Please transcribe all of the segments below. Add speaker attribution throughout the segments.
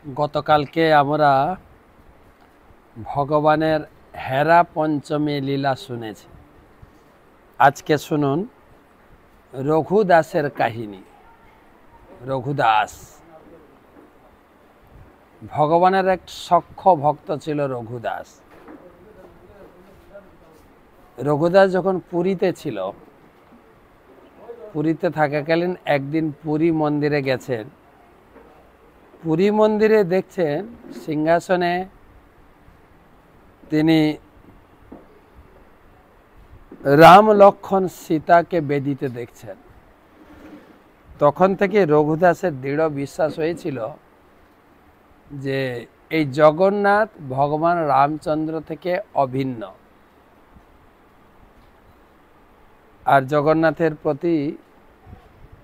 Speaker 1: গতকালকে আমরা ভগবানের হেরা পঞ্চমী লীলা শুনেছি। আজকে শুনুন রঘুদাসের কাহিনী। রঘুদাস ভগবানের এক সখ্য ভক্ত ছিল রঘুদাস। রঘুদাস যখন পুরীতে ছিল, পুরীতে থাকাকালীন একদিন পুরী মন্দিরে গেছেন। পুরী মন্দিরে দেখছেন সিংহাসনে তিনি রাম লক্ষ্মণ সীতাকে বেদিতে দেখছেন। তখন থেকে রঘুদাসের দৃঢ় বিশ্বাস হয়েছিল যে এই জগন্নাথ ভগবান রামচন্দ্র থেকে অভিন্ন, আর জগন্নাথের প্রতি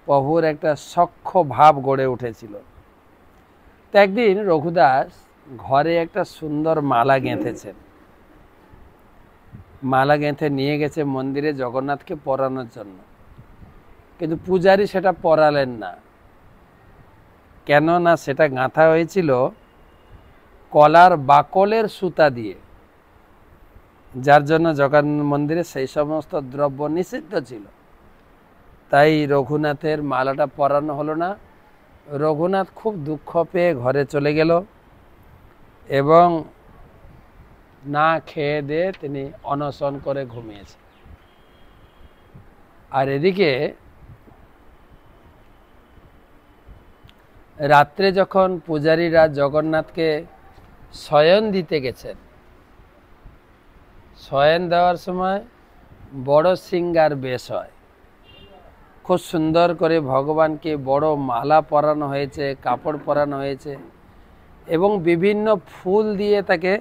Speaker 1: প্রভুর একটা সখ্য ভাব গড়ে উঠেছিল। তো একদিন রঘুদাস ঘরে একটা সুন্দর মালা গেঁথেছেন। মালা গেঁথে নিয়ে গেছে মন্দিরে জগন্নাথকে পরানোর জন্য, কিন্তু পূজারী সেটা পরালেন না। কেননা সেটা গাঁথা হয়েছিল কলার বাকলের সুতা দিয়ে, যার জন্য জগন্নাথ মন্দিরে সেই সমস্ত দ্রব্য নিষিদ্ধ ছিল। তাই রঘুনাথের মালাটা পরানো হলো না। রঘুনাথ খুব দুঃখ পেয়ে ঘরে চলে গেল এবং না খেয়ে দিয়ে তিনি অনশন করে ঘুমিয়েছে। আর এদিকে রাত্রে যখন পূজারীরা জগন্নাথকে শয়ন দিতে গেছেন, শয়ন দেওয়ার সময় বড় সিংহার বেশ হয়। খুব সুন্দর করে ভগবানকে বড় মালা পরানো হয়েছে, কাপড় পরানো হয়েছে এবং বিভিন্ন ফুল দিয়ে তাকে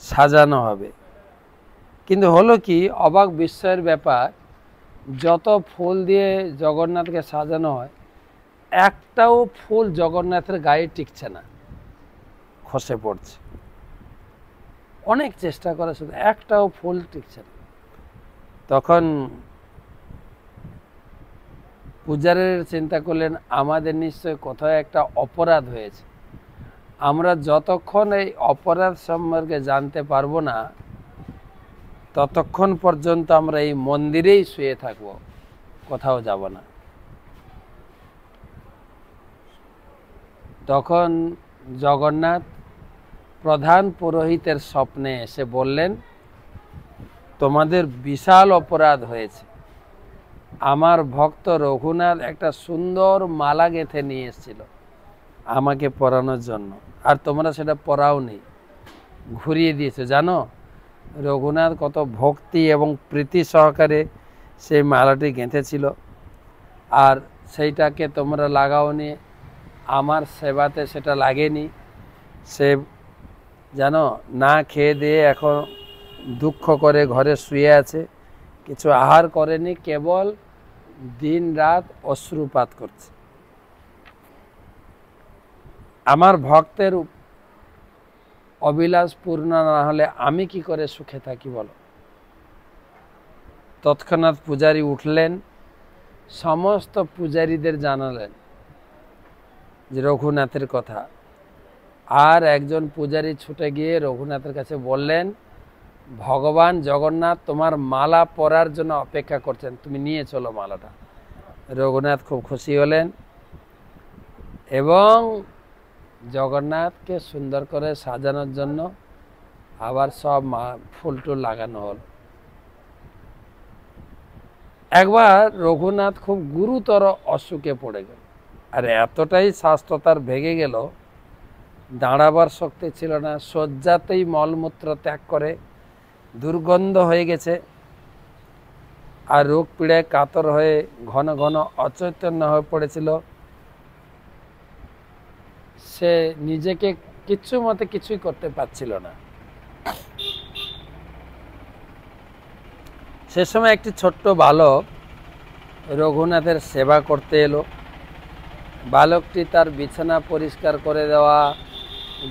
Speaker 1: সাজানো হবে। কিন্তু হলো কি, অবাক বিস্ময়ের ব্যাপার, যত ফুল দিয়ে জগন্নাথকে সাজানো হয় একটাও ফুল জগন্নাথের গায়ে টিকছে না, খসে পড়ছে। অনেক চেষ্টা করে শুধু একটাও ফুল টিকছে না। তখন পূজারীর চিন্তা করলেন আমাদের নিশ্চয় কোথাও একটা অপরাধ হয়েছে। আমরা যতক্ষণ এই অপরাধ সম্পর্কে জানতে পারবো না ততক্ষণ পর্যন্ত আমরা এই মন্দিরেই শুয়ে থাকবো, কোথাও যাব না। তখন জগন্নাথ প্রধান পুরোহিতের স্বপ্নে এসে বললেন, তোমাদের বিশাল অপরাধ হয়েছে। আমার ভক্ত রঘুনাথ একটা সুন্দর মালা গেঁথে নিয়ে এসেছিল আমাকে পরানোর জন্য, আর তোমরা সেটা পরাওনি, ঘুরিয়ে দিয়েছো। জানো রঘুনাথ কত ভক্তি এবং প্রীতি সহকারে সেই মালাটি গেঁথেছিল, আর সেইটাকে তোমরা লাগাওনি, আমার সেবাতে সেটা লাগেনি। সে জানো না খেয়ে দিয়ে এখন দুঃখ করে ঘরে শুয়ে আছে, কিছু আহার করেনি, কেবল দিন রাত অশ্রুপাত করছে। আমার ভক্তের অবিলাস পূর্ণ না হলে আমি কি করে সুখে থাকি বলো। তৎক্ষণাৎ পূজারী উঠলেন, সমস্ত পূজারীদের জানালেন যে রঘুনাথের কথা। আর একজন পূজারী ছুটে গিয়ে রঘুনাথের কাছে বললেন, ভগবান জগন্নাথ তোমার মালা পরার জন্য অপেক্ষা করছেন, তুমি নিয়ে চলো মালাটা। রঘুনাথ খুব খুশি হলেন এবং জগন্নাথকে সুন্দর করে সাজানোর জন্য আবার সব ফুল টুল লাগানো হল। একবার রঘুনাথ খুব গুরুতর অসুখে পড়ে গেল, আর এতটাই স্বাস্থ্য তার ভেঙে গেল, দাঁড়াবার শক্তি ছিল না, শয্যাতেই মলমূত্র ত্যাগ করে দুর্গন্ধ হয়ে গেছে, আর রোগ পীড়ায় কাতর হয়ে ঘন ঘন অচৈতন্য হয়ে পড়েছিল। সে নিজেকে কিছু মতে কিছুই করতে পারছিল না। সে সময় একটি ছোট্ট বালক রঘুনাথের সেবা করতে এলো। বালকটি তার বিছানা পরিষ্কার করে দেওয়া,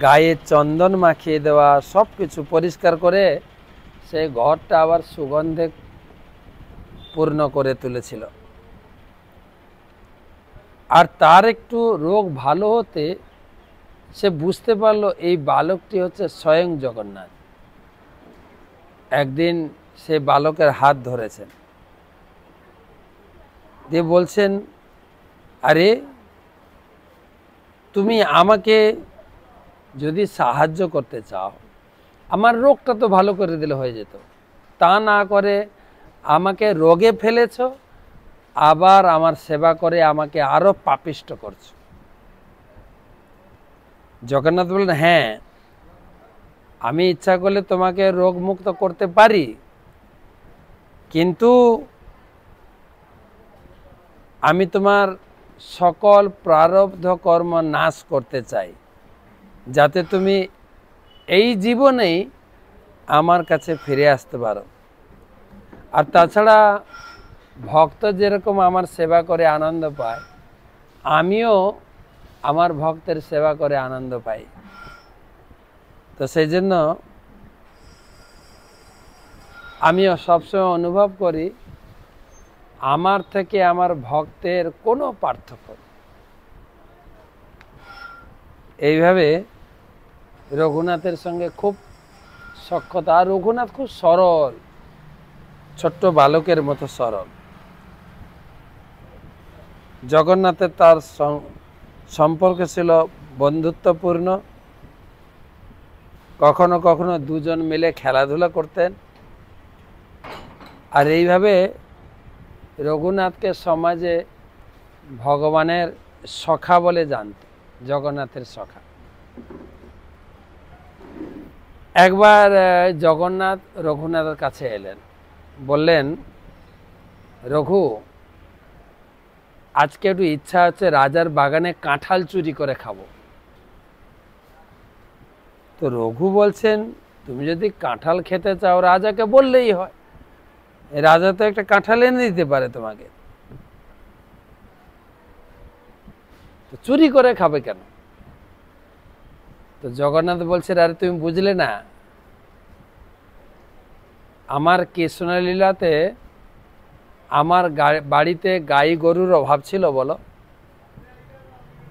Speaker 1: গায়ে চন্দন মাখিয়ে দেওয়া, সব কিছু পরিষ্কার করে সেই ঘরটা আবার সুগন্ধে পূর্ণ করে তুলেছিল। আর তার একটু রোগ ভালো হতে সে বুঝতে পারলো এই বালকটি হচ্ছে স্বয়ং জগন্নাথ। একদিন সে বালকের হাত ধরেছেন, দিয়ে বলছেন, আরে তুমি আমাকে যদি সাহায্য করতে চাও, আমার রোগটা তো ভালো করে দিলে হয়ে যেত, তা না করে আমাকে রোগে ফেলেছ, আবার আমার সেবা করে আমাকে আরো পাপিষ্ট করছো। জগন্নাথ বললেন, হ্যাঁ, আমি ইচ্ছা করলে তোমাকে রোগ মুক্ত করতে পারি, কিন্তু আমি তোমার সকল প্রারব্ধ কর্ম নাশ করতে চাই, যাতে তুমি এই জীবনেই আমার কাছে ফিরে আসতে পারো। আর তাছাড়া ভক্ত যেরকম আমার সেবা করে আনন্দ পায়, আমিও আমার ভক্তের সেবা করে আনন্দ পাই। তো সেই জন্য আমিও সবসময় অনুভব করি আমার থেকে আমার ভক্তের কোনো পার্থক্য নেই। এইভাবে রঘুনাথের সঙ্গে খুব সখ্যতা। আর রঘুনাথ খুব সরল, ছোট্ট বালকের মতো সরল। জগন্নাথের তার সম্পর্ক ছিল বন্ধুত্বপূর্ণ। কখনো কখনো দুজন মিলে খেলাধুলা করতেন। আর এইভাবে রঘুনাথকে সমাজে ভগবানের সখা বলে জানত, জগন্নাথের সখা। একবার জগন্নাথ রঘুনাথের কাছে এলেন, বললেন, রঘু, আজকে একটু ইচ্ছা হচ্ছে রাজার বাগানে কাঁঠাল চুরি করে খাবো। তো রঘু বলছেন, তুমি যদি কাঁঠাল খেতে চাও রাজাকে বললেই হয়, রাজা তো একটা কাঁঠাল এনে দিতে পারে তোমাকে, তো চুরি করে খাবে কেন? তো জগন্নাথ বলছে, আরে তুমি বুঝলে না, আমার কৃষ্ণলীলাতে আমার বাড়িতে গাই গরুর অভাব ছিল বলো,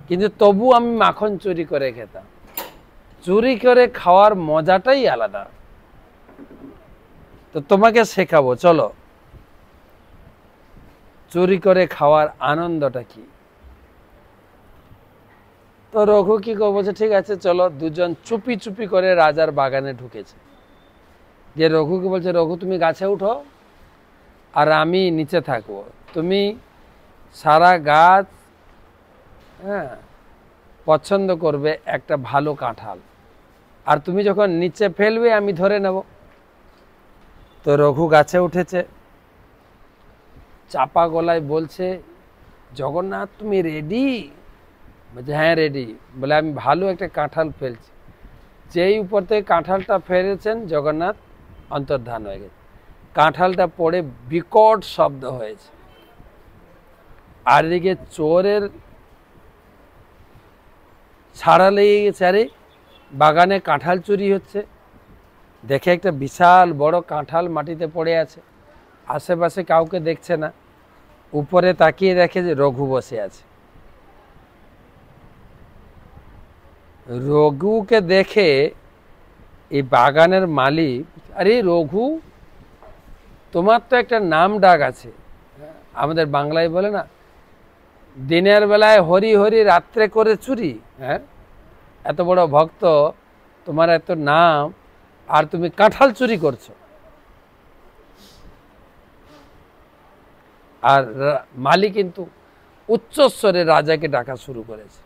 Speaker 1: কিন্তু তবু আমি মাখন চুরি করে খেতাম। চুরি করে খাওয়ার মজাটাই আলাদা। তো তোমাকে শেখাবো, চলো, চুরি করে খাওয়ার আনন্দটা কি। তো রঘু কি বলছে, ঠিক আছে চলো। দুজন চুপি চুপি করে রাজার বাগানে ঢুকেছে। যে রঘুকে বলছে, রঘু তুমি গাছে উঠো আর আমি নিচে থাকবো, তুমি সারা গাছ পছন্দ করবে একটা ভালো কাঁঠাল, আর তুমি যখন নিচে ফেলবে আমি ধরে নেব। তো রঘু গাছে উঠেছে, চাপা গলায় বলছে, জগন্নাথ তুমি রেডি? বলছে, হ্যাঁ রেডি। বলে, আমি ভালো একটা কাঁঠাল ফেলছি। যেই উপর থেকে কাঁঠালটা ফেলেছেন, জগন্নাথ অন্তর্ধান হয়ে গেছে। কাঁঠালটা পড়ে বিকট শব্দ হয়েছে। আর এদিকে চোরের ছাড়া লেগে গেছে, আরে বাগানে কাঁঠাল চুরি হচ্ছে। দেখে একটা বিশাল বড় কাঁঠাল মাটিতে পড়ে আছে, আশেপাশে কাউকে দেখছে না। উপরে তাকিয়ে দেখে যে রঘু বসে আছে। রঘুকে দেখে এই বাগানের মালিক, আরে রঘু, তোমার তো একটা নাম ডাক আছে। আমাদের বাংলায় বলে না, দিনের বেলায় হরি হরি, রাত্রে করে চুরি। হ্যাঁ, এত বড় ভক্ত, তোমার এত নাম, আর তুমি কাঁঠাল চুরি করছো। আর মালি কিন্তু উচ্চস্বরে রাজাকে ডাকা শুরু করেছে।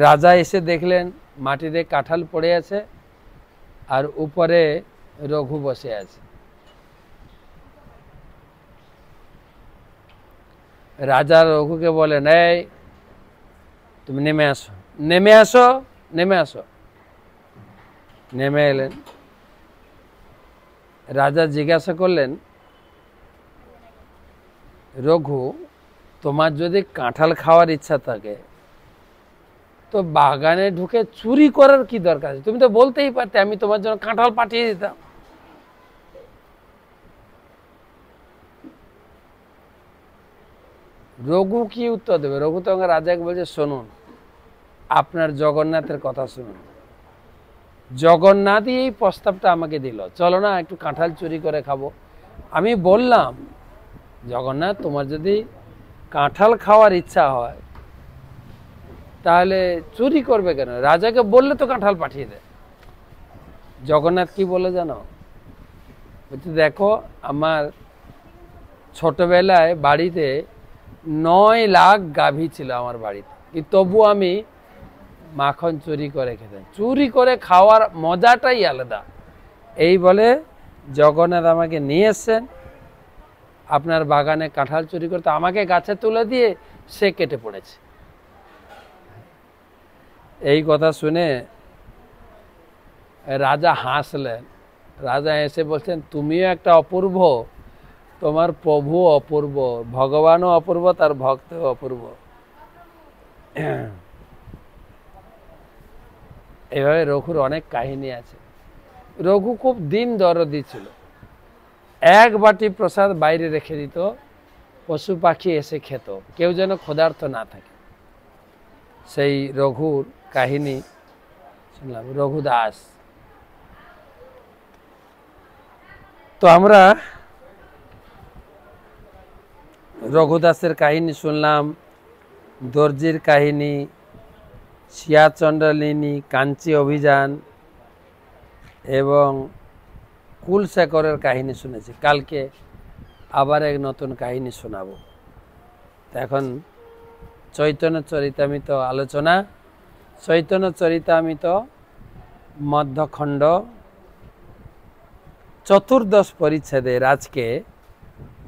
Speaker 1: রাজা এসে দেখলেন মাটিতে কাঁঠাল পড়ে আছে, আর উপরে রঘু বসে আছে। রাজা রঘুকে বলেন, এই তুমি নেমে আসো, নেমে আসো, নেমে আসো। নেমে এলেন। রাজা জিজ্ঞাসা করলেন, রঘু, তোমার যদি কাঁঠাল খাওয়ার ইচ্ছা থাকে তো বাগানে ঢুকে চুরি করার কি দরকার আছে? তুমি তো বলতেই পারতে, আমি তোমার জন্য কাঁঠাল পাঠিয়ে দিতাম। রঘু কি উত্তর দেবে? রঘু তো রাজাকে বলছে, শুনুন, আপনার জগন্নাথের কথা শুনুন। জগন্নাথই এই প্রস্তাবটা আমাকে দিল, চলো না একটু কাঁঠাল চুরি করে খাবো। আমি বললাম, জগন্নাথ তোমার যদি কাঁঠাল খাওয়ার ইচ্ছা হয় তাহলে চুরি করবে কেন? রাজাকে বললে তো কাঁঠাল পাঠিয়ে দেয়। জগন্নাথ কি বলে জানো? বলছে, দেখো আমার ছোটবেলায় বাড়িতে 9 লাখ গাভী ছিল আমার বাড়িতে, কিন্তু তবু আমি মাখন চুরি করে খেতাম। চুরি করে খাওয়ার মজাটাই আলাদা। এই বলে জগন্নাথ আমাকে নিয়ে এসছেন আপনার বাগানে কাঁঠাল চুরি করতে, আমাকে গাছে তুলে দিয়ে সে কেটে পড়েছে। এই কথা শুনে রাজা হাসলেন। রাজা এসে বলছেন, তুমিও একটা অপূর্ব, তোমার প্রভু অপূর্ব, ভগবানও অপূর্ব, তার ভক্তও অপূর্ব। এভাবে রঘুর অনেক কাহিনী আছে। রঘু খুব দিন দরদি ছিল। এক বাটি প্রসাদ বাইরে রেখে দিত, পশু পাখি এসে খেত, কেউ যেন ক্ষুধার্ত না থাকে। সেই রঘুর কাহিনী শুনলাম, রঘুদাস। তো আমরা রঘুদাসের কাহিনী শুনলাম, দর্জির কাহিনী, শিয়াচণ্ডালিনী, কাঞ্চি অভিযান এবং কুলশেখরের কাহিনী শুনেছি। কালকে আবার এক নতুন কাহিনী শোনাবো। এখন চৈতন্য চরিতামৃত আলোচনা। চৈতন্য চরিতামৃত মধ্যখণ্ড 14 পরিচ্ছেদের আজকে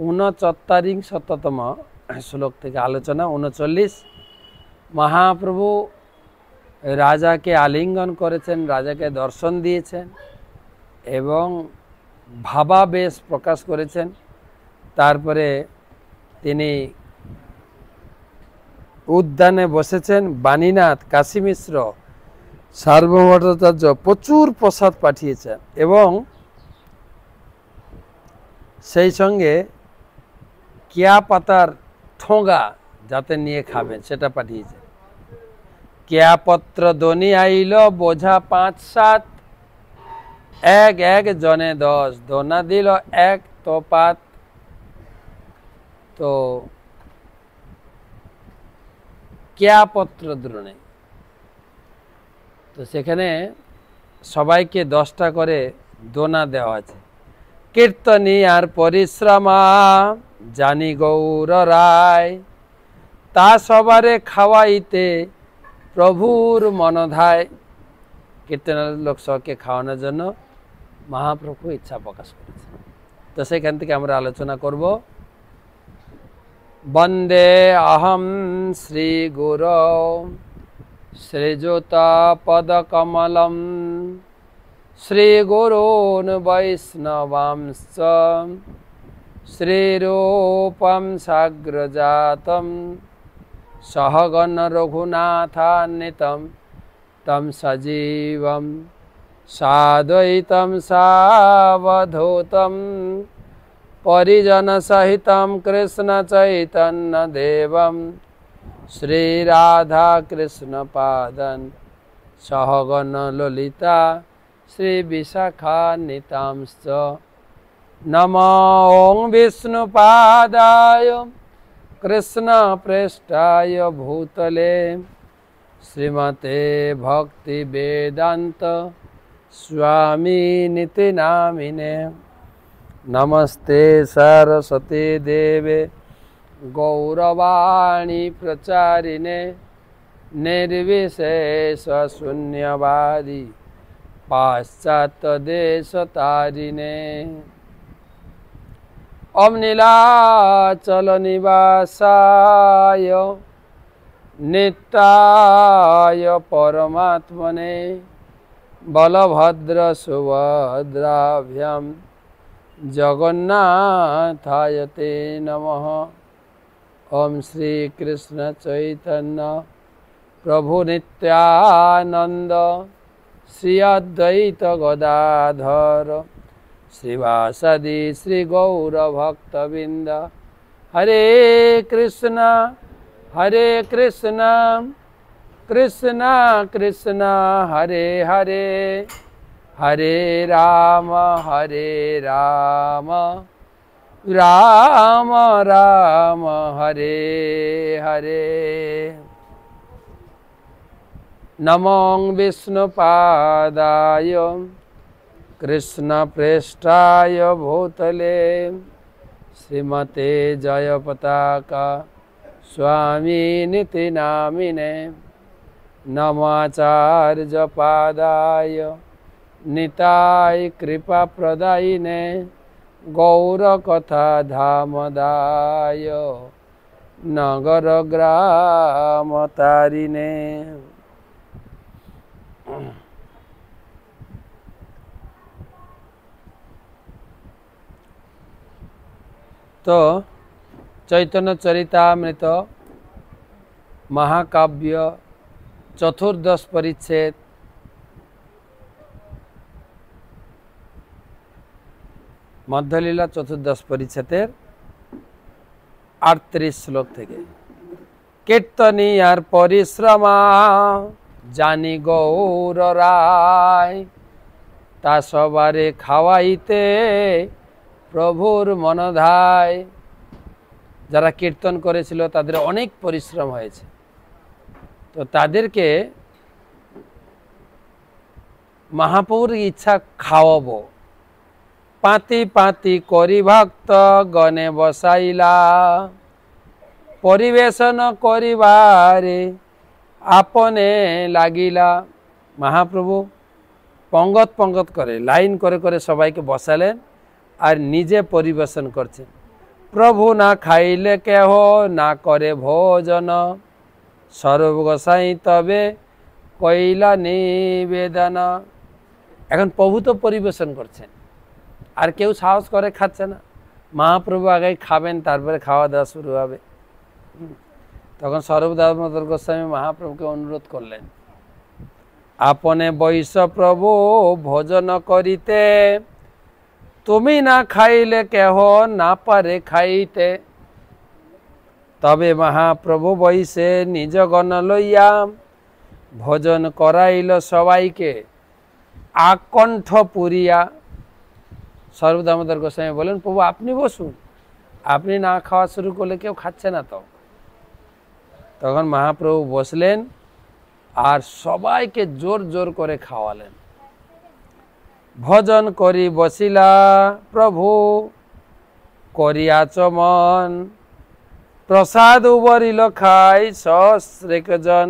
Speaker 1: 69তম শ্লোক থেকে আলোচনা। 39 মহাপ্রভু রাজাকে আলিঙ্গন করেছেন, রাজাকে দর্শন দিয়েছেন এবং ভাবাবেশ প্রকাশ করেছেন। তারপরে তিনি উদ্যানে বসেছেন। বাণীনাথ, কাশী মিশ্র, সার্বভৌমাচার্য প্রচুর প্রসাদ পাঠিয়েছেন এবং সেই সঙ্গে কেয়া পাতার ঠোঙা যাতে নিয়ে খাবেন সেটা পাঠিয়েছেন। কেয়া পত্র দনি আইল বোঝা 5-7, এক জনে 10, দোনা দিল 1 তোপাত। তো কেয়া পত্র দ্রোণে, তো সেখানে সবাইকে 10টা করে দোনা দেওয়া আছে। কীর্তনী আর পরিশ্রমা জানি গৌর রায়, তা সবারে খাওয়াইতে প্রভুর মনধায়। কীর্তনের লোক সবকে খাওয়ানোর জন্য মহাপ্রভু ইচ্ছা প্রকাশ করেছে। তো সেখান থেকে আমরা আলোচনা করব। বন্দে অহম শ্রী গুরু শ্রীযুত পদকমলম শ্রীগুরূন বৈষ্ণবাংশ্চ শ্রীরূপম সাগ্রজাতম সহগণ রঘুনাথান্বিতম তম সজীবম সাদ্বৈতম সাবধূতম পরিজন সহিতম কৃষ্ণ চৈতন্য দেবম শ্রী রাধা কৃষ্ণ পাদন সহগণ ললিতা শ্রী বিশাখান্বিতাংশ্চ। নমো ওং বিষ্ণুপাদায় কৃষ্ণ প্রেষ্ঠায় ভূতলে শ্রীমতে ভক্তি বেদান্ত স্বামী নীতি নামিনে। নমস্তে সরস্বতী দেবে গৌরবাণী প্রচারিণে নির্বিশেষ শূন্যবাদী পাশ্চাত্য দেশ তারিণে। ওম নীলাচল নিবাসায় নিত্যায় পরমাত্মনে বলভদ্র সুভদ্রাভ্যাম জগন্নাথায় তে নমঃ। ওম শ্রী কৃষ্ণ চৈতন্য প্রভু নিত্যানন্দ শ্রী অদ্বৈত গদাধর শ্রীবাসাদি শ্রী গৌর ভক্তবৃন্দ। হরে কৃষ্ণ कृष्ण कृष्ण हरे हरे हरे राम राम राम हरे हरे। नमो विष्णुपादाय कृष्णप्रेष्ठाय भूतले श्रीमते जयपताका स्वामिनिति नामिने। नमाचार्यपादाय निताय कृपाप्रदायिने गौरकथा धामदाय नगरग्रामतारिणे। तो चैतन्य चरितामृत महाकाव्य चतुर्दश परिच्छेद मध्यलीला चतुर्दश परिच्छेदेर 38 श्लोक থেকে কীর্তনিয়ার পরিশ্রমা জানি গৌর রায় তা সবারে খাওয়াইতে প্রভুর মনধায়। যারা কীর্তন করেছিল তাদের অনেক পরিশ্রম হয়েছে, তো তাদেরকে মহাপ্রভুর ইচ্ছা খাওয়াবো। পাতি পাতি করি ভক্ত গণে বসাইলা পরিবেশন করিবারে আপনে লাগিলা। মহাপ্রভু পঙ্গত পঙ্গত করে লাইন করে করে সবাইকে বসালেন আর নিজে পরিবেশন করছেন। প্রভু না খাইলে কেহ না করে ভোজন স্বরূপ গোসাই তবে কইলা নিবেদন। এখন প্রভু তো পরিবেশন করছেন আর কেউ সাহস করে খাচ্ছে না। মহাপ্রভু আগে খাবেন, তারপরে খাওয়া দাওয়া শুরু হবে। তখন স্বরূপ দামোদর গোস্বামী মহাপ্রভুকে অনুরোধ করলেন, আপনে বৈশ প্রভু ভোজন করিতে তুমি না খাইলে কেহ না পারে খাইতে। তবে মহাপ্রভু বৈশে নিজ গণ লইয়া ভোজন করাইল সবাইকে আকণ্ঠ পুরিয়া। স্বরূপ দামোদর গোস্বামী বলেন, প্রভু আপনি বসুন, আপনি না খাওয়া শুরু করলে কেউ খাচ্ছে না। তো তখন মহাপ্রভু বসলেন আর সবাইকে জোর জোর করে খাওয়ালেন। ভজন করি বসিলা প্রভু করিয়া চমন প্রসাদ উবরিল খাই সহস্রেকজন।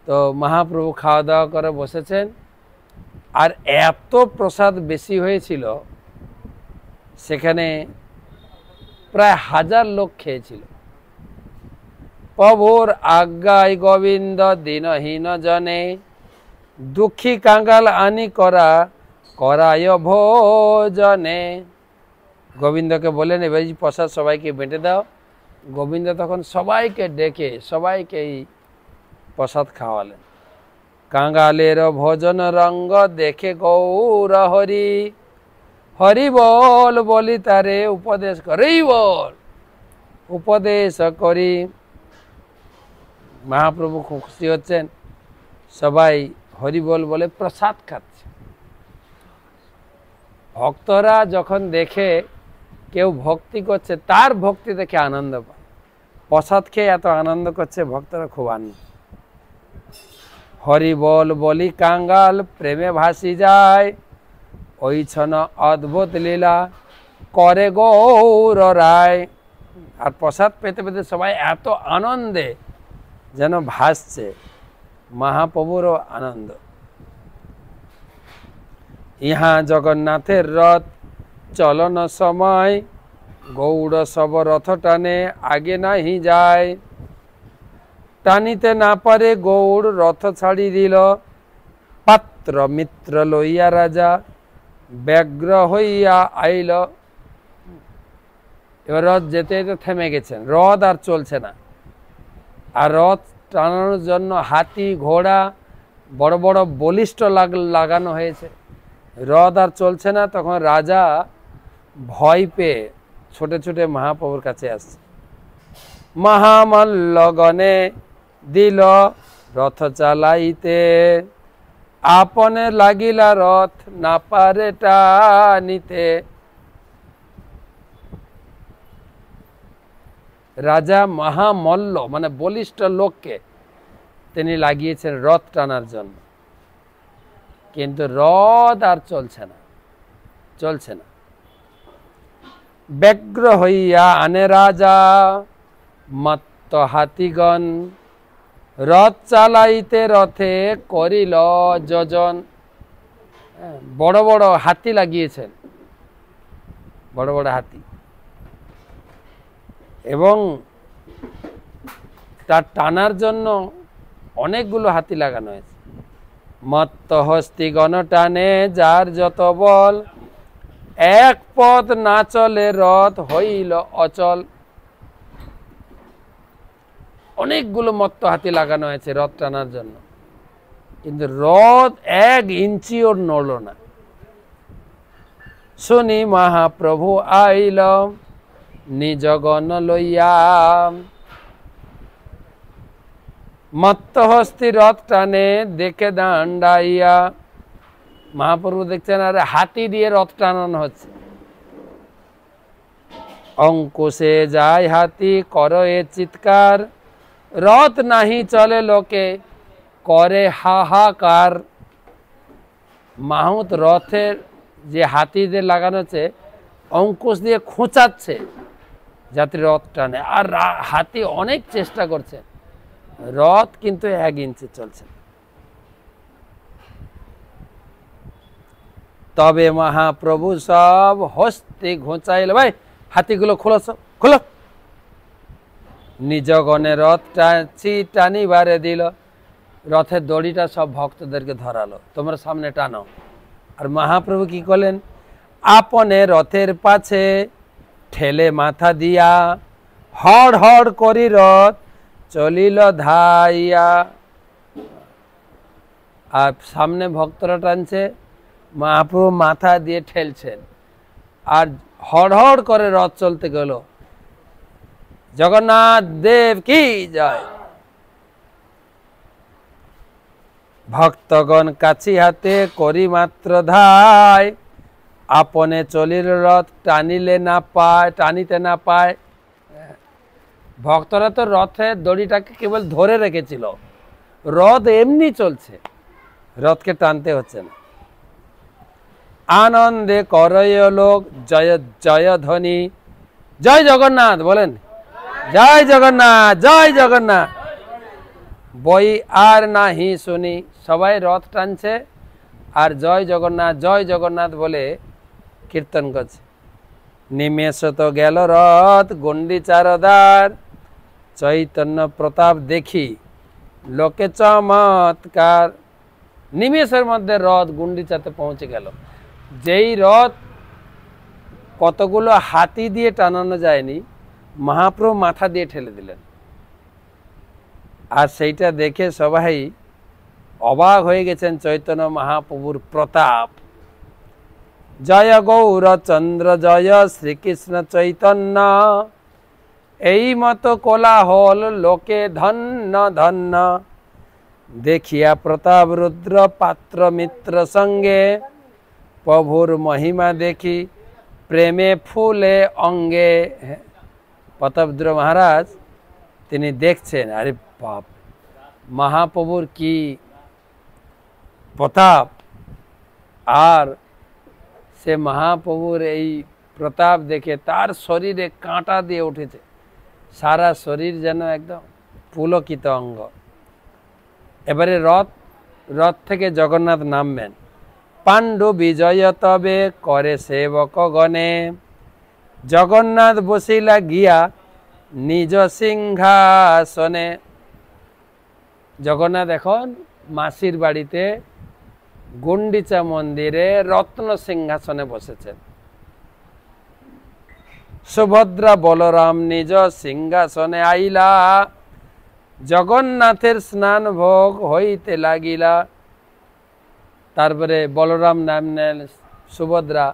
Speaker 1: তো মহাপ্রভু খাওয়া দাওয়া করে বসেছেন আর এত প্রসাদ বেশি হয়েছিল সেখানে প্রায় 1000 লোক খেয়েছিল। প্রভুর আজ্ঞায় গোবিন্দ দীনহীন জনে দুঃখী কাঙ্গাল আনি করায় ভোজনে। গোবিন্দকে বলেন এবার প্রসাদ সবাইকে বেঁটে দাও। গোবিন্দ তখন সবাইকে ডেকে সবাইকে এই প্রসাদ খাওয়ালেন। কাঙ্গালের ভোজন রঙ্গ দেখে গৌর হরি হরি বল বলি তারে উপদেশ করেই বল উপদেশ করি। মহাপ্রভু খুশি হচ্ছেন, সবাই হরি বল বলে প্রসাদ খাচ্ছে। ভক্তরা যখন দেখে কেউ ভক্তি করছে তার ভক্তি দেখে আনন্দ পায়। প্রসাদ খেয়ে এত আনন্দ করছে ভক্তরা, খুব আনন্দ। হরি বল বলি কাঙ্গাল প্রেমে ভাসি যায় ওই ছন অদ্ভুত লীলা করে গৌর রায়। আর প্রসাদ পেতে পেতে সবাই এত আনন্দে যেন ভাসছে, মহাপ্রভুরও আনন্দ। ইহা জগন্নাথের রথ চলন সময় গৌড় সব রথ টানে আগে নাহি যায়। টানিতে না পারে গৌড় রথ ছাড়ি দিল পাত্র মিত্র লইয়া রাজা ব্যগ্র হইয়া আইল। এবার রথ যেতে যেতে থেমে গেছেন, রথ আর চলছে না। আর রথ টানানোর জন্য হাতি ঘোড়া বড় বড় বলিষ্ঠ লাগানো হয়েছে, রথ আর চলছে না। তখন রাজা ভয় পেয়ে ছোটে ছোটে মহাপ্রভুর কাছে আসছে। মহামল্লগণে দিল রথ চালাইতে, আপনে লাগিলা রথ না পারে টানিতে। রাজা মহামল্ল মানে বলিষ্ঠ লোককে তিনি লাগিয়েছেন রথ টানার জন্য, কিন্তু রথ আর চলছে না। ব্যগ্র হইয়া আনে রাজা মত্ত হাতিগণ, রথ চালাইতে রথে করিল যোজন। বড় বড় হাতি লাগিয়েছেন, বড় বড় হাতি, এবং তার টানার জন্য অনেকগুলো হাতি লাগানো হয়েছে। মত্ত হস্তিগণ টানে যার যত বল, এক পথ না চলে রথ হইল অচল। অনেকগুলো মত্ত হাতি লাগানো হয়েছে রথ টানার জন্য, কিন্তু রথ 1 ইঞ্চিও নড়ল না। শুনি মহাপ্রভু আইল নিজ গণ লইয়া, মত্ত হস্তি রথ টানে দেখে দাঁড়াইয়া। মহাপ্রভু দেখছেন আরে হাতি দিয়ে রথ টানানো হচ্ছে। অঙ্কুশে যায় হাতি কর এ চিৎকার, রথ নাহি চলে লোকে করে হাহাকার। মাহুত রথের যে হাতিদের লাগানো হচ্ছে অঙ্কুশ দিয়ে খোঁচাচ্ছে যাতে রথ টানে, আর হাতি অনেক চেষ্টা করছে, রথ কিন্তু 1 ইঞ্চি চলছে। তবে মহাপ্রভু সব হস্তে ঘোঁচাইল, ভাই হাতিগুলো খোলো, সব খোলো। নিজ গণে রথ টানিবারে দিল, রথের দড়িটা সব ভক্তদেরকে ধরালো, তোমরা সামনে টানো। আর মহাপ্রভু কি করলেন, আপনে রথের পাছে ঠেলে মাথা দিয়া, হড় হড় করি রথ চলিল ধাইয়া। আর সামনে ভক্তরা টানছে, মহাপ্রভু মাথা দিয়ে ঠেলছেন, আর হড় হড় করে রথ চলতে গেল। জগন্নাথ দেব কি জয়। ভক্তগণ কাছি হাতে করি মাত্র ধায়, আপনে চলিল রথ টানিতে না পায়। ভক্তরা তো রথের দড়িটাকে কেবল ধরে রেখেছিল, রথ এমনি চলছে, রথকে টানতে হচ্ছে না। আনন্দে করয় লোক জয় জয় ধ্বনি, জয় জগন্নাথ বলেন, জয় জগন্নাথ, জয় জগন্নাথ। বই আর নাহি শুনি, সবাই রথ টানছে আর জয় জগন্নাথ বলে কীর্তন করছে। নিমেষ তো গেল রথ গন্ডিচার দ্বার, চৈতন্য প্রতাপ দেখি লোকে চমৎকার। নিমেষের মধ্যে রথ গুন্ডিচাতে পৌঁছে গেল। যেই রথ কতগুলো হাতি দিয়ে টানানো যায়নি, মহাপ্রভু মাথা দিয়ে ঠেলে দিলেন। আর সেইটা দেখে সবাই অবাক হয়ে গেছেন চৈতন্য মহাপ্রভুর প্রতাপ। জয় গৌরচন্দ্র জয় শ্রীকৃষ্ণ চৈতন্য, এই মতো কোলাহল লোকে ধন্য ধন্য। দেখিয়া প্রতাপ রুদ্র পাত্র মিত্র সঙ্গে, প্রভুর মহিমা দেখি প্রেমে ফুলে অঙ্গে। প্রতাপরুদ্র মহারাজ তিনি দেখছেন, আরে বাপ, মহাপ্রভুর কি প্রতাপ, আর সে মহাপ্রভুর এই প্রতাপ দেখে তার শরীরে কাঁটা দিয়ে উঠেছে, সারা শরীর যেন একদম পুলকিত অঙ্গ। এবারে রথ থেকে জগন্নাথ নামবেন। পাণ্ডু বিজয় তবে করে সেবক গণে, জগন্নাথ বসিলা গিয়া নিজ সিংহাসনে। জগন্নাথ এখন মাসির বাড়িতে গুন্ডিচা মন্দিরে রত্ন সিংহাসনে বসেছেন। সুভদ্রা বলরাম নিজ সিংহাসনে আইলা, জগন্নাথের স্নান ভোগ হইতে লাগিলা। তারপরে বলরাম নামলেন, সুভদ্রা,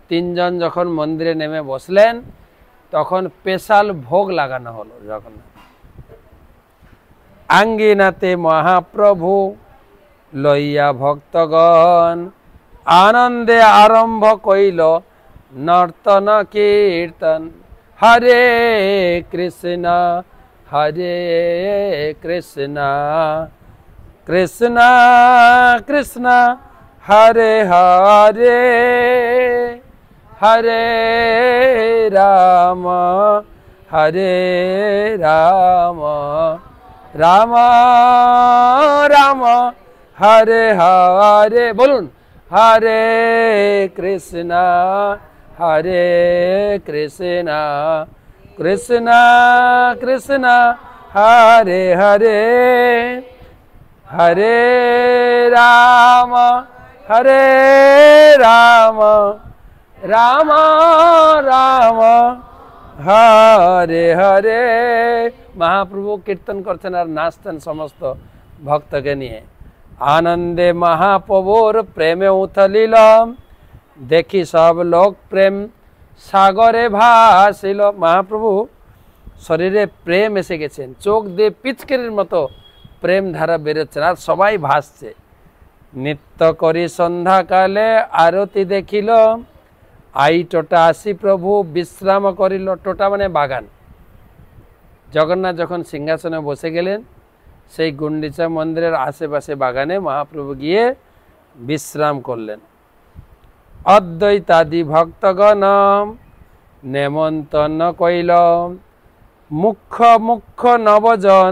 Speaker 1: 3 জন যখন মন্দিরে নেমে বসলেন, তখন স্পেশাল ভোগ লাগানো হলো জগন্নাথ। আঙ্গিনাতে মহাপ্রভু লইয়া ভক্তগণ আনন্দে আরম্ভ কইল নর্তন কীর্তন। হরে কৃষ্ণ হরে কৃষ্ণ কৃষ্ণ কৃষ্ণ হরে হরে হরে রাম হরে রাম রাম রাম হরে হরে, বলুন হরে কৃষ্ণ হরে কৃষ্ণ কৃষ্ণ কৃষ্ণ হরে হরে হরে রাম রাম রাম হরে হরে। মহাপ্রভু কীর্তন করছেন আর নাচতেন সমস্ত ভক্তকে নিয়ে। আনন্দে মহাপ্রভুর প্রেমে উথলিল, দেখি সব লোক প্রেম সাগরে ভাসিল। মহাপ্রভু শরীরে প্রেম এসে গেছেন, চোখ দিয়ে পিচকারির মতো প্রেম ধারা বেরোচ্ছে আর সবাই ভাসছে। নিত্য করি সন্ধ্যাকালে আরতি দেখিল, আই টোটা আসি প্রভু বিশ্রাম করিল। টোটা মানে বাগান। জগন্নাথ যখন সিংহাসনে বসে গেলেন, সেই গুন্ডিচা মন্দিরের আশেপাশে বাগানে মহাপ্রভু গিয়ে বিশ্রাম করলেন। অদ্বৈতাদি ভক্তগণ নেমন্তন্ন কইল, মুখ্য মুখ্য নবজন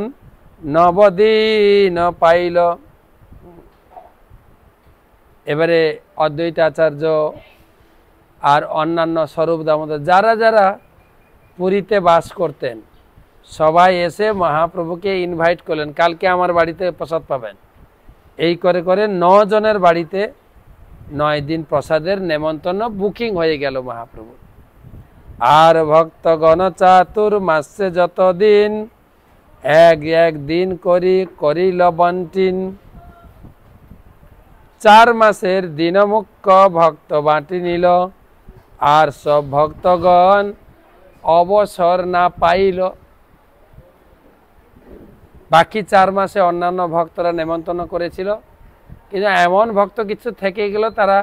Speaker 1: নবদিন পাইল। এবারে অদ্বৈত আচার্য আর অন্যান্য স্বরূপ দামোদর যারা যারা পুরীতে বাস করতেন সবাই এসে মহাপ্রভুকে ইনভাইট করলেন, কালকে আমার বাড়িতে প্রসাদ পাবেন। এই করে করে 9 জনের বাড়িতে 9 দিন প্রসাদের নেমন্তন্ন বুকিং হয়ে গেল মহাপ্রভু। আর ভক্তগণ চাতুর্মাস্যে যতদিন এক এক দিন করিল বন্টিন। 4 মাসের দিনমুখ্য ভক্ত বাটি নিল, আর সব ভক্তগণ অবসর না পাইল। বাকি 4 মাসে অন্যান্য ভক্তরা নেমন্তন্ন করেছিল, কিন্তু এমন ভক্ত কিছু থেকে গেল তারা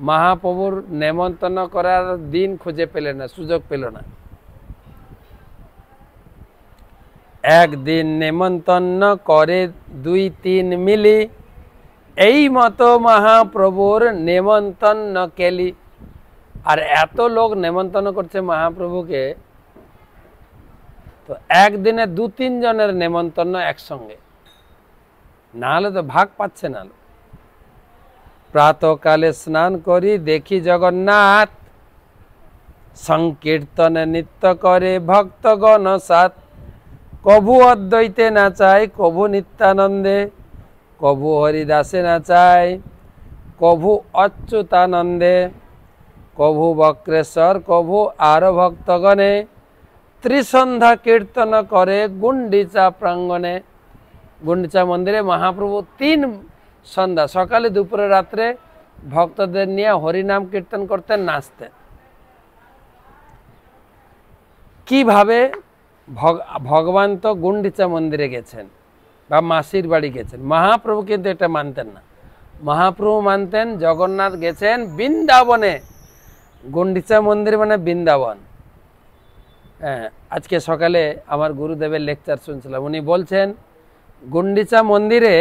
Speaker 1: মহাপ্রভুর নেমন্তন্ন করার দিন খুঁজে পেলেন না, সুযোগ পেল না। একদিন নেমন্তন্ন করে 2-3 মিলি, এই মতো মহাপ্রভুর নেমন্তন্ন কেলি। আর এত লোক নেমন্তন্ন করছে মহাপ্রভুকে, তো একদিনে 2-3 জনের নেমন্তন্ন একসঙ্গে, না হলে তো ভাগ পাচ্ছে না। প্রাতকালে স্নান করি দেখি জগন্নাথ, সংকীর্তনে নিত্য করে ভক্তগণ সাথ। কভু অদ্বৈতে নাচায় কভু নিত্যানন্দে, কভু হরিদাসে নাচায় কভু অচ্যুতানন্দে, কভু বক্রেশ্বর কভু আর ভক্তগণে। ত্রিসন্ধ্যা কীর্তন করে গুন্ডিচা প্রাঙ্গণে। গুন্ডিচা মন্দিরে মহাপ্রভু 3 সন্ধ্যা, সকালে দুপুরে রাত্রে ভক্তদের নিয়ে হরিনাম কীর্তন করতেন, নাচতেন। কিভাবে? ভগবান তো গুন্ডিচা মন্দিরে গেছেন বা মাসির বাড়ি গেছেন, মহাপ্রভু কিন্তু এটা মানতেন না। মহাপ্রভু মানতেন জগন্নাথ গেছেন বৃন্দাবনে। গুন্ডিচা মন্দির মানে বৃন্দাবন। হ্যাঁ, আজকে সকালে আমার গুরুদেবের লেকচার শুনছিলাম, উনি বলছেন গুন্ডিচা মন্দিরে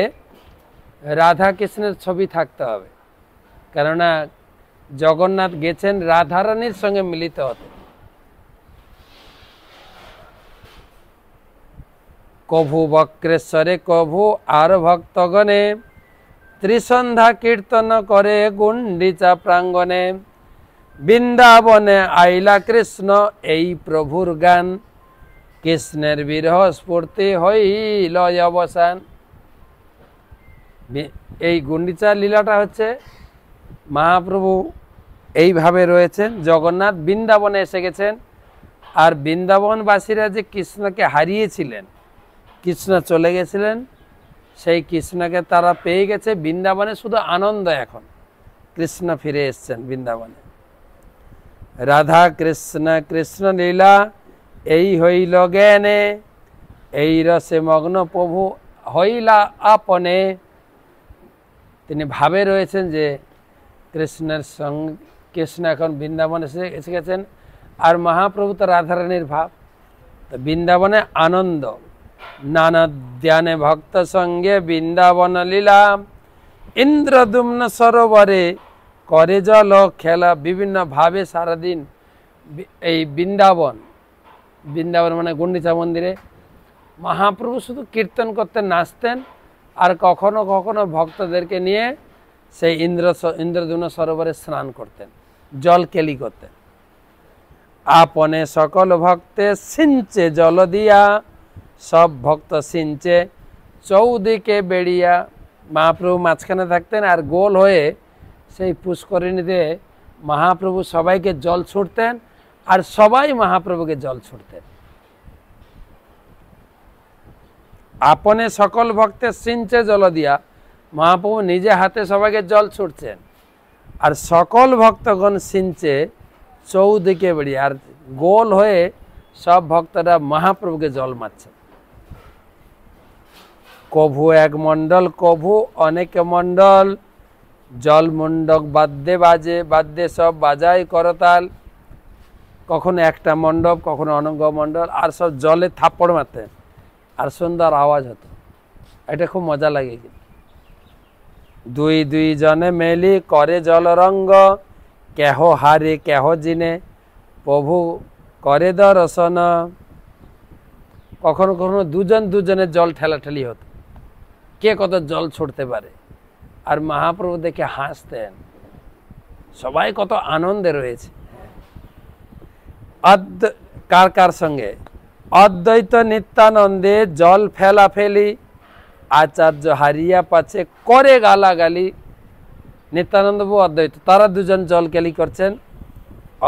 Speaker 1: রাধা কৃষ্ণের ছবি থাকতে হবে, কেননা জগন্নাথ গেছেন রাধারানীর সঙ্গে মিলিত হতে। কভু বক্রেশ্বরে কভু আর ভক্তগণে, ত্রিসন্ধ্যা কীর্তন করে গুন্ডিচা প্রাঙ্গণে। বৃন্দাবনে আইলা কৃষ্ণ এই প্রভুর গান, কৃষ্ণের বিরহ স্ফূর্তি হইল অবসান। এই গুন্ডিচা লীলাটা হচ্ছে মহাপ্রভু এইভাবে রয়েছেন। জগন্নাথ বৃন্দাবনে এসে গেছেন, আর বৃন্দাবনবাসীরা যে কৃষ্ণকে হারিয়েছিলেন, কৃষ্ণ চলে গেছিলেন, সেই কৃষ্ণকে তারা পেয়ে গেছে। বৃন্দাবনে শুধু আনন্দ, এখন কৃষ্ণ ফিরে এসছেন বৃন্দাবনে। রাধা কৃষ্ণ কৃষ্ণ লীলা এই হইল জ্ঞানে, এই রসে মগ্ন প্রভু হইলা আপনে। তিনি ভাবে রয়েছেন যে কৃষ্ণের সঙ্গে, কৃষ্ণ এখন বৃন্দাবনে এসে গেছেন, আর মহাপ্রভু তো রাধারানীর ভাব। তো বৃন্দাবনে আনন্দ, নানা ধ্যানে ভক্ত সঙ্গে বৃন্দাবন লীলা, ইন্দ্রদুম্ন সরোবরে করে জল খেলা। বিভিন্ন ভাবে সারাদিন এই বৃন্দাবন, বৃন্দাবন মানে গুন্ডিচা মন্দিরে মহাপ্রভু শুধু কীর্তন করতেন, নাচতেন, আর কখনো কখনো ভক্তদেরকে নিয়ে সেই ইন্দ্রদুম্ন সরোবরে স্নান করতেন, জল কেলি করতেন। আপনে সকল ভক্তে সিঞ্চে জল দিয়া, সব ভক্ত সিঞ্চে চৌদিকে বেড়িয়া। মহাপ্রভু মাঝখানে থাকতেন, আর গোল হয়ে সেই পুষ্করিণীতে মহাপ্রভু সবাইকে জল ছুঁড়তেন, আর সবাই মহাপ্রভুকে জল ছুঁড়তেন। আপনে সকল ভক্তে সিঞ্চে জল দিয়া, মহাপ্রভু নিজে হাতে সবাইকে জল ছুঁড়ছেন, আর সকল ভক্তগণ সিঞ্চে চৌদিকে বেরিয়ে, আর গোল হয়ে সব ভক্তরা মহাপ্রভুকে জল মারছেন। কভু এক মণ্ডল, কভু অনেক মণ্ডল, জল মুন্ডক বাদ্যে বাজে, বাদ্যে সব বাজায় করতাল। কখনো একটা মণ্ডপ, কখনো অনেক মণ্ডল, আর সব জলে থাপ্পড় মারতেন, আর সুন্দর আওয়াজ হতো। এটা খুব মজা লাগে। দুই দুই জনে মেলি করে জল রঙ্গ, কেহ হারে কেহ জিনে প্রভু করে দর্শন। কখনো কখনো দুজন দুজনের জল ঠেলাঠেলি হতো, কে কত জল ছুটতে পারে, আর মহাপ্রভু দেখে হাসতেন। সবাই কত আনন্দে রয়েছে। কার কার সঙ্গে? অদ্বৈত নিত্যানন্দে জল ফেলা ফেলি, আচার্য হারিয়া পাচ্ছে করে গালাগালি। নিত্যানন্দ বাবু অদ্বৈত, তারা দুজন জল কেলি করছেন।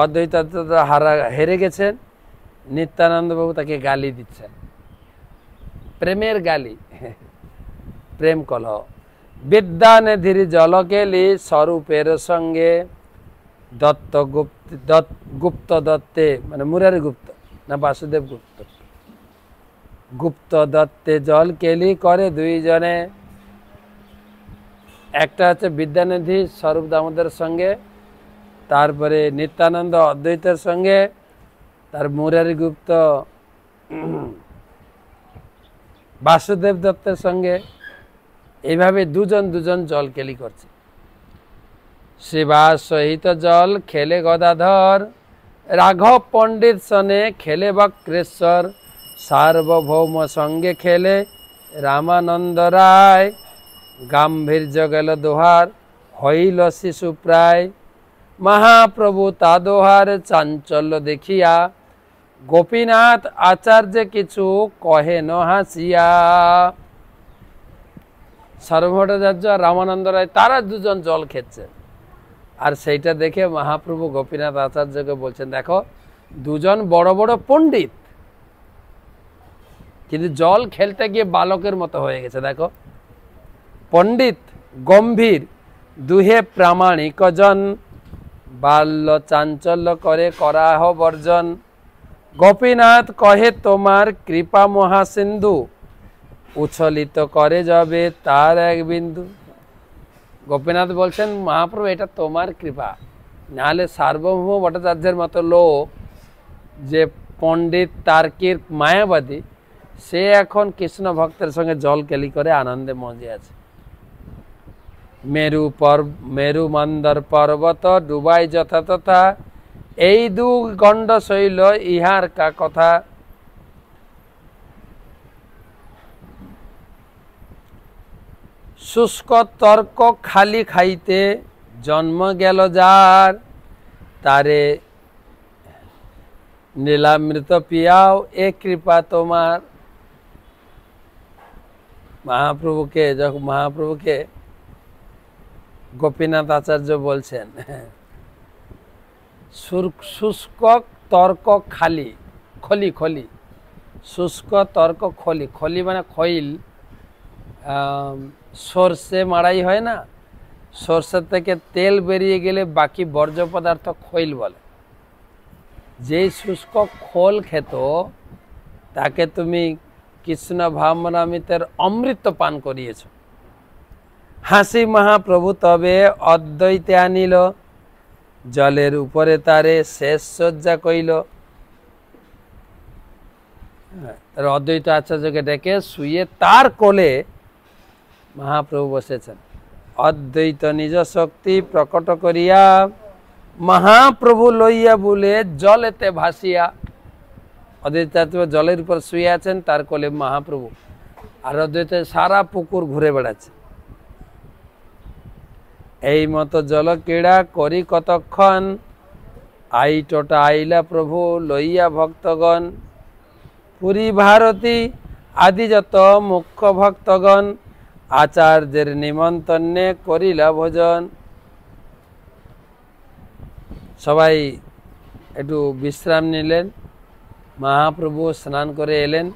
Speaker 1: অদ্বৈত হেরে গেছেন, নিত্যানন্দ বাবু তাকে গালি দিচ্ছেন, প্রেমের গালি, প্রেম কলহ। বিদ্যানিধির জল কেলি স্বরূপের সঙ্গে, দত্ত গুপ্ত দত্তে মানে মুরারি গুপ্ত না বাসুদেব গুপ্ত, গুপ্ত দত্তে জল কেলি করে দুইজনে। একটা হচ্ছে বিদ্যানিধি স্বরূপ দামোদর সঙ্গে, তারপরে নিত্যানন্দ অদ্বৈতের সঙ্গে, তার মুরারি গুপ্ত বাসুদেব দত্তের সঙ্গে। এইভাবে দুজন দুজন জল কেলি করছে। শিবা সহিত জল খেলে গদাধর, রাঘব পণ্ডিত সনে খেলে বক্রেশ্বর, সার্বভৌম সঙ্গে খেলে রামানন্দ রায়। গাম্ভীর্য গেল দোহার হইল শিশু প্রায়, মহাপ্রভু তা দোহার চাঞ্চল্য দেখিয়া, গোপীনাথ আচার্য কিছু কহে ন হাসিয়া। সর্বভট্টাচার্য আর রামানন্দ রায় তারা দুজন জল খেচ্ছে, আর সেইটা দেখে মহাপ্রভু গোপীনাথ আচার্যকে বলছেন, দেখো দুজন বড় বড় পণ্ডিত, কিন্তু জল খেলতে গিয়ে বালকের মতো হয়ে গেছে। দেখো পণ্ডিত গম্ভীর দুহে প্রামাণিক জন, বাল্য চাঞ্চল্য করে করাহ বর্জন। গোপীনাথ কহে তোমার কৃপা মহাসিন্ধু, উচ্ছলিত করে যাবে তার এক বিন্দু। গোপীনাথ বলছেন, মহাপ্রভু এটা তোমার কৃপা, নাহলে সার্বভৌম ভট্টাচার্যের মতো লোক যে পণ্ডিত তার্কিক মায়াবাদী, সে এখন কৃষ্ণ ভক্তের সঙ্গে জল কেলি করে আনন্দে মজে আছে। মেরু মন্দর পর্বত ডুবাই যথা তথা, এই দু গণ্ড শৈল ইহার কা কথা। শুষ্ক তর্ক খালি খাইতে জন্ম গেল যার, তারে নীলামৃত পিয়াও এ কৃপা তোমার। মহাপ্রভুকে গোপীনাথ আচার্য বলছেন, শুষ্ক তর্ক খালি খলি, খলি শুষ্ক তর্ক খলি, খলি মানে খৈল, সর্ষে মাড়াই হয় না, সর্ষে থেকে তেল বেরিয়ে গেলে বাকি বর্জ্য পদার্থ খৈল বলে। যে শুষ্ক খোল খেত তাকে তুমি কৃষ্ণ ভাবনামৃতের অমৃত পান করিয়েছ। হাসি মহাপ্রভু তবে অদ্বৈতে আনিল, জলের উপরে তারে শেষ শয্যা কইল। অদ্বৈত আচার্যকে ডেকে শুয়ে তার কোলে মহাপ্রভু বসেছেন। অদ্বৈত নিজ শক্তি প্রকট করিয়া মহাপ্রভু লইয়া বলে জলেতে ভাসিয়া। অদ্বৈত জলের উপর শুয়ে আছেন, তার কোলে মহাপ্রভু, আর অদ্বৈত সারা পুকুর ঘুরে বেড়াচ্ছে। এই মতো জল ক্রীড়া করি কতক্ষণ, আইটোটা আইলা প্রভু লইয়া ভক্তগণ। পুরী ভারতী আদি যত মুখ্য ভক্তগণ, আচার্যের নিমন্ত্রণে করিলা ভোজন। সবাই একটু বিশ্রাম নিলেন। মহাপ্রভু স্নান করে এলেন,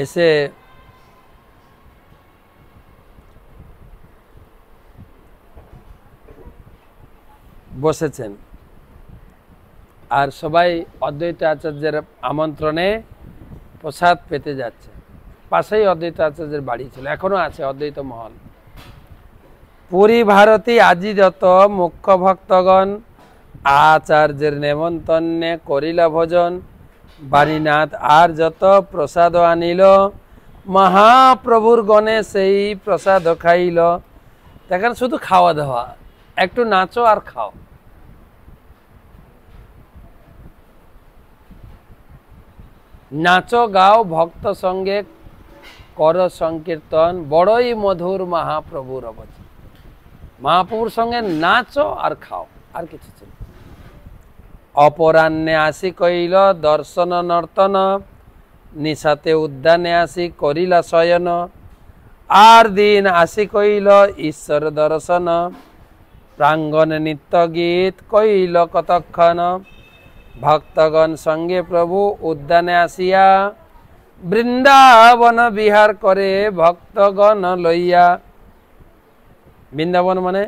Speaker 1: এসে বসেছেন, আর সবাই অদ্বৈত আচার্যের আমন্ত্রণে প্রসাদ পেতে যাচ্ছে। পাশেই অদ্বৈত আচার্যের বাড়ি ছিল, এখনো আছে অদ্বৈত মহল। পুরী ভারতী আজি যত মুখ্য ভক্তগণ, আচার্যের নেমন্তন্নে করিলা ভোজন। বাণীনাথ আর যত প্রসাদ আনিল, মহাপ্রভুর গণে সেই প্রসাদ খাইল। দেখেন শুধু খাওয়া দাওয়া, একটু নাচো আর খাও। নাচো গাও ভক্ত সঙ্গে কর সংকীর্তন, বড়ই মধুর মহাপ্রভুর অবচন। মহাপ্রভুর সঙ্গে নাচো আর খাও, আর কিছু ছিল। অপরাহ্নে আসি কইল দর্শন নর্তন, নিশাতে উদ্যানে আসি করিলা শয়ন। আর দিন আসি কইল ঈশ্বর দর্শন, প্রাঙ্গণে নিত্য গীত কইল কতক্ষণ। ভক্তগণ সঙ্গে প্রভু উদ্যানে আসিয়া, বৃন্দাবন বিহার করে ভক্তগণ লইয়া। বৃন্দাবন মানে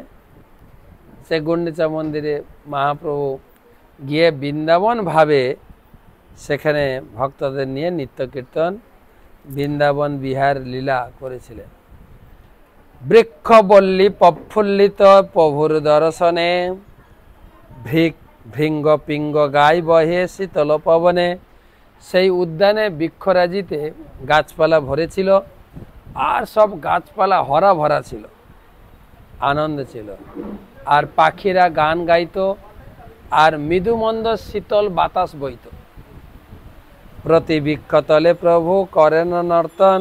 Speaker 1: সে গুন্ডিচা মন্দিরে মহাপ্রভু গিয়ে বৃন্দাবন ভাবে সেখানে ভক্তদের নিয়ে নিত্য কীর্তন, বৃন্দাবন বিহার লীলা করেছিলেন। বৃক্ষবল্লী প্রফুল্লিত প্রভুর দর্শনে, ভৃঙ্গ পিঙ্গ গাই বহে শীতল পবনে। সেই উদ্যানে বৃক্ষরাজিতে গাছপালা ভরেছিল, আর সব গাছপালা হরা ভরা ছিল, আনন্দ ছিল। আর পাখিরা গান গাইত, আর মৃদুমন্দ শীতল বাতাস বইত। প্রতি বৃক্ষতলে প্রভু করেন নর্তন,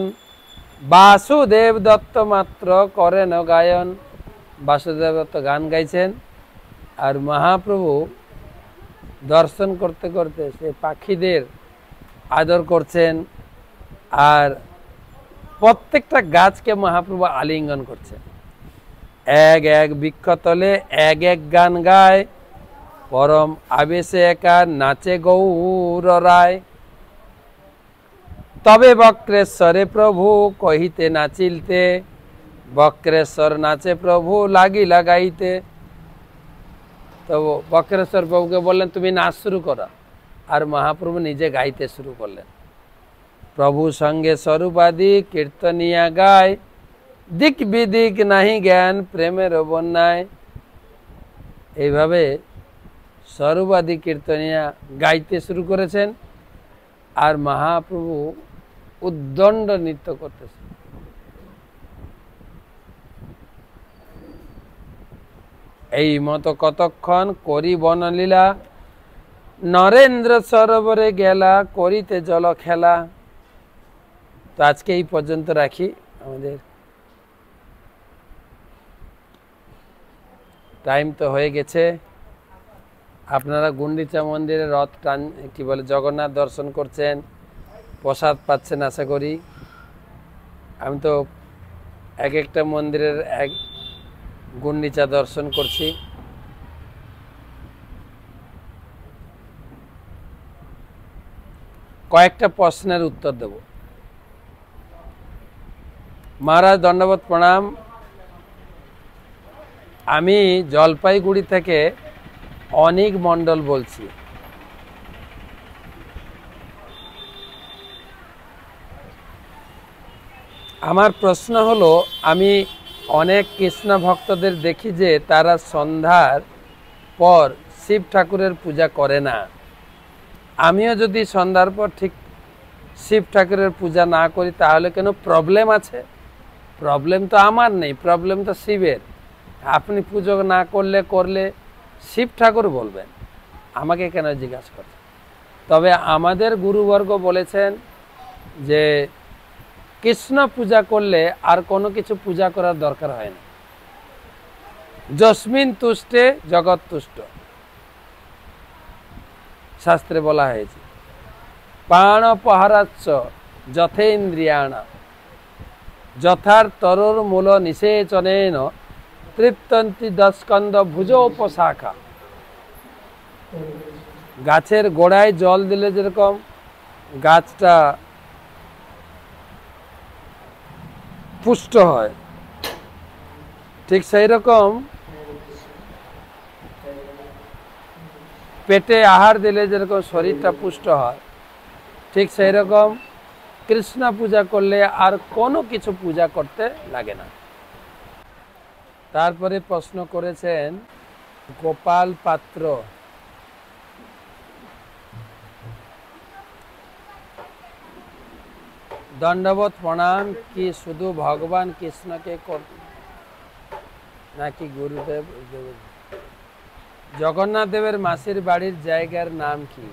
Speaker 1: বাসুদেব দত্ত মাত্র করেন গায়ন। বাসুদেব দত্ত গান গাইছেন, আর মহাপ্রভু দর্শন করতে করতে সে পাখিদের আদর করছেন, আর প্রত্যেকটা গাছকে মহাপ্রভু আলিঙ্গন করছেন। এক এক বৃক্ষতলে এক এক গান গায়, পরম আবেশে একা নাচে গৌর রায়। তবে বক্রেশ্বরে প্রভু কহিতে নাচিলতে, বক্রেশ্বর নাচে প্রভু লাগিলা গাইতে। তো বক্রেশ্বর প্রভুকে বললেন তুমি নাচ শুরু করো, আর মহাপ্রভু নিজে গাইতে শুরু করলেন। প্রভু সঙ্গে স্বরূপাদি কীর্তনিয়া গায়, দিক বিদিক নাহি জ্ঞান প্রেমের বন্যায়। এইভাবে স্বরূপাদি কীর্তনিয়া গাইতে শুরু করেছেন, আর মহাপ্রভু উদ্দণ্ড নৃত্য করতেছেন। এই মতো কতক্ষণ করি বনলীলা, নরেন্দ্র সরোবরে গেলা করিতে জল খেলা। তো আজকে এই পর্যন্ত রাখি, আমাদের টাইম তো হয়ে গেছে। আপনারা গুন্ডিচা মন্দিরে রথ টান কি বলে জগন্নাথ দর্শন করছেন, প্রসাদ পাচ্ছেন আশা করি। আমি তো এক একটা মন্দিরের এক গুন্ডিচা দর্শন করছি। কয়েকটা প্রশ্নের উত্তর দেব। মহারাজ দণ্ডবত প্রণাম। আমি জলপাইগুড়ি থেকে অনিক মণ্ডল বলছি। আমার প্রশ্ন হলো, আমি অনেক কৃষ্ণ ভক্তদের দেখি যে তারা সন্ধ্যার পর শিব ঠাকুরের পূজা করে না। আমিও যদি সন্ধ্যার পর ঠিক শিব ঠাকুরের পূজা না করি তাহলে কেন প্রবলেম আছে? প্রবলেম তো আমার নেই, প্রবলেম তো শিবের। আপনি পুজো না করলে শিব ঠাকুর বলবেন, আমাকে কেন জিজ্ঞাসা করছেন? তবে আমাদের গুরুবর্গ বলেছেন যে কৃষ্ণ পূজা করলে আর কোনো কিছু পূজা করার দরকার হয় না। যস্মিন তুষ্টে জগৎ তুষ্ট, শাস্ত্রে বলা হয়েছে। প্রাণপহারাচ্চ যথেন্দ্রিয়াণা যথার তরুর মূল নিষেচনেন তৃপ্তন্তি দস্কন্দ ভুজোপশাখা। গাছের গোড়ায় জল দিলে যেরকম গাছটা পুষ্ট হয়, ঠিক সেই রকম পেটে আহার দিলে যেরকম শরীরটা পুষ্ট হয়, ঠিক সেই রকম কৃষ্ণ পূজা করলে আর কোনো কিছু পূজা করতে লাগে না। তারপরে প্রশ্ন করেছেন গোপাল পাত্র, দণ্ডবত প্রণাম কি শুধু ভগবান কৃষ্ণকে নাকি গুরুদেব? জগন্নাথ দেবের মাসির বাড়ির জায়গার নাম কি?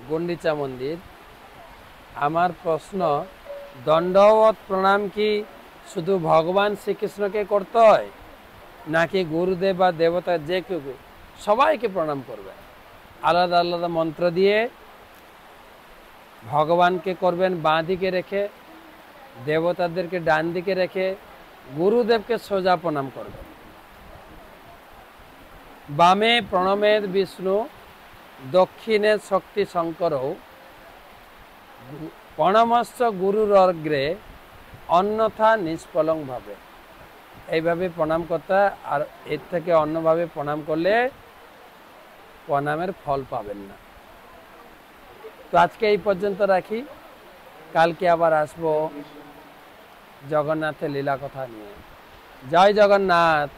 Speaker 1: গুন্ডিচা মন্দির। আমার প্রশ্ন, দণ্ডবত প্রণাম কি শুধু ভগবান শ্রীকৃষ্ণকে করতে হয় নাকি গুরুদেব বা দেবতা যে কেউ সবাইকে প্রণাম করবেন? আলাদা আলাদা মন্ত্র দিয়ে ভগবানকে করবেন বাঁ দিকে রেখে, দেবতাদেরকে ডান দিকে রেখে, গুরুদেবকে সোজা প্রণাম করবেন। বামে প্রণমেদ বিষ্ণু দক্ষিণে শক্তি শঙ্কর প্রণমস্য গুরুর অগ্রে অন্যথা নিষ্ফলং ভাবে। এইভাবে প্রণাম করতে, আর এর থেকে অন্যভাবে প্রণাম করলে প্রণামের ফল পাবেন না। তো আজকে এই পর্যন্ত রাখি, কালকে আবার আসবো জগন্নাথের লীলা কথা নিয়ে। জয় জগন্নাথ।